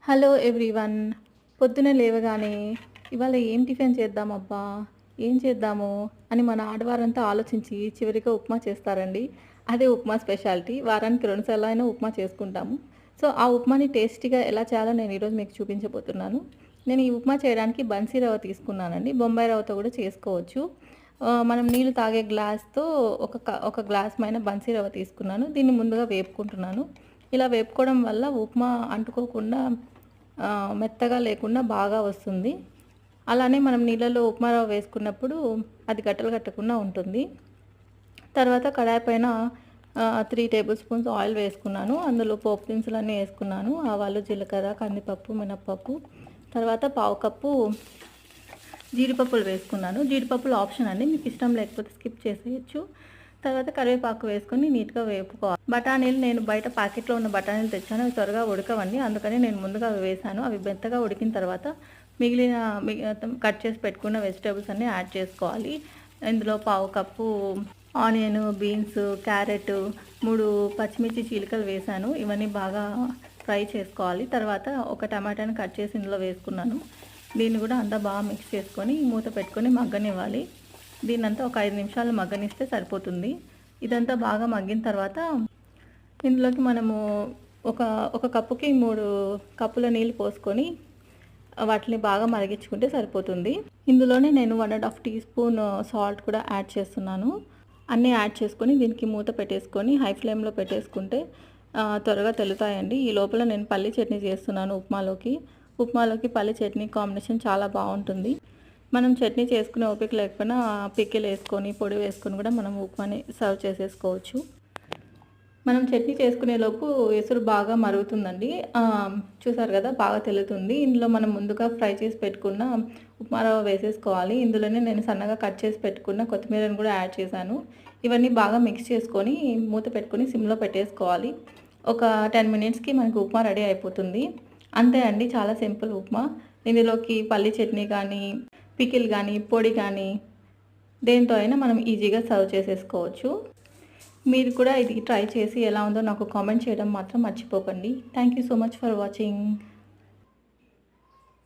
Hello everyone. పొద్దున లేవగానే ఇవాళ ఏం టిఫిన్ చేద్దామబ్బా, ఏం చేద్దాము అని మన ఆడవారంతా ఆలోచించి చివరిగా ఉప్మా చేస్తారండి. అదే ఉప్మా స్పెషాలిటీ. వారానికి 2 సార్లైనా ఉప్మా చేసుకుంటాము. సో, ఆ ఉప్మాని టేస్టీగా ఎలా చేయాలో నేను ఈరోజు మీకు చూపించబోతున్నాను. నేను ఈ ఉప్మా చేయడానికి బన్సీ రవ్వ తీసుకున్నానండి. బొంబాయి రవ్వతో కూడా చేసుకోవచ్చు. మనం నీళ్ళు తాగే గ్లాస్‌తో ఒక గ్లాస్ పైన బన్సీ రవ్వ తీసుకున్నాను. దీన్ని ముందుగా వేపుకుంటున్నాను. ఇలా వేపుకోవడం వల్ల ఉప్మా అంటుకోకుండా మెత్తగా లేకుండా బాగా వస్తుంది. అలానే మనం నీళ్ళలో ఉప్మా రవ్వ వేసుకున్నప్పుడు అది గట్టలు కట్టకుండా ఉంటుంది. తర్వాత కడాయి పైన 3 టేబుల్ స్పూన్స్ ఆయిల్ వేసుకున్నాను. అందులో పోపు దినుసులన్నీ వేసుకున్నాను. ఆవాలు, జీలకర్ర, కందిపప్పు, మినప్పప్పు, తర్వాత పావు కప్పు జీడిపప్పులు వేసుకున్నాను. జీడిపప్పులు ఆప్షన్ అండి, మీకు ఇష్టం లేకపోతే స్కిప్ చేసేయచ్చు. తర్వాత కరివేపాకు వేసుకొని నీట్గా వేపుకోవాలి. బఠానీలు నేను బయట ప్యాకెట్లో ఉన్న బఠానీలు తెచ్చాను. అవి త్వరగా ఉడకవండి, అందుకని నేను ముందుగా అవి వేసాను. అవి మెత్తగా ఉడికిన తర్వాత మిగిలిన కట్ చేసి పెట్టుకున్న వెజిటేబుల్స్ అన్నీ యాడ్ చేసుకోవాలి. ఇందులో పావు కప్పు ఆనియన్, బీన్స్, క్యారెట్, 3 పచ్చిమిర్చి చీలికలు వేసాను. ఇవన్నీ బాగా ఫ్రై చేసుకోవాలి. తర్వాత ఒక టమాటాని కట్ చేసి ఇందులో వేసుకున్నాను. దీన్ని కూడా అంతా బాగా మిక్స్ చేసుకొని మూత పెట్టుకొని మగ్గనివ్వాలి. దీన్నంతా ఒక 5 నిమిషాలు మగ్గనిస్తే సరిపోతుంది. ఇదంతా బాగా మగ్గిన తర్వాత ఇందులోకి మనము ఒక ఒక కప్పుకి 3 కప్పుల నీళ్ళు పోసుకొని వాటిని బాగా మరిగించుకుంటే సరిపోతుంది. ఇందులోనే నేను 1½ టీ స్పూన్ సాల్ట్ కూడా యాడ్ చేస్తున్నాను. అన్నీ యాడ్ చేసుకొని దీనికి మూత పెట్టేసుకొని హై ఫ్లేమ్లో పెట్టేసుకుంటే త్వరగా తెలుతాయండి. ఈ లోపల నేను పల్లి చట్నీ చేస్తున్నాను ఉప్మాలోకి పల్లి చట్నీ కాంబినేషన్ చాలా బాగుంటుంది. మనం చట్నీ చేసుకునే ఓపిక లేకపోయినా పికిల్ వేసుకొని పొడి వేసుకొని కూడా మనం ఉప్మాని సర్వ్ చేసేసుకోవచ్చు. మనం చట్నీ చేసుకునే లోపు ఎసురు బాగా మరుగుతుందండి. చూసారు కదా, బాగా తెలుతుంది. ఇందులో మనం ముందుగా ఫ్రై చేసి పెట్టుకున్న ఉప్మా రవ్వ వేసేసుకోవాలి. ఇందులోనే నేను సన్నగా కట్ చేసి పెట్టుకున్న కొత్తిమీరను కూడా యాడ్ చేశాను. ఇవన్నీ బాగా మిక్స్ చేసుకొని మూత పెట్టుకొని సిమ్లో పెట్టేసుకోవాలి. ఒక 10 మినిట్స్కి మనకు ఉప్మా రెడీ అయిపోతుంది. అంతే అండి, చాలా సింపుల్ ఉప్మా. ఇందులోకి పల్లి చట్నీ కానీ, పికిల్ కానీ, పొడి కానీ దేంతో అయినా మనం ఈజీగా సర్వ్ చేసేసుకోవచ్చు. మీరు కూడా ఇది ట్రై చేసి ఎలా ఉందో నాకు కామెంట్ చేయడం మాత్రం మర్చిపోకండి. Thank you so much for watching.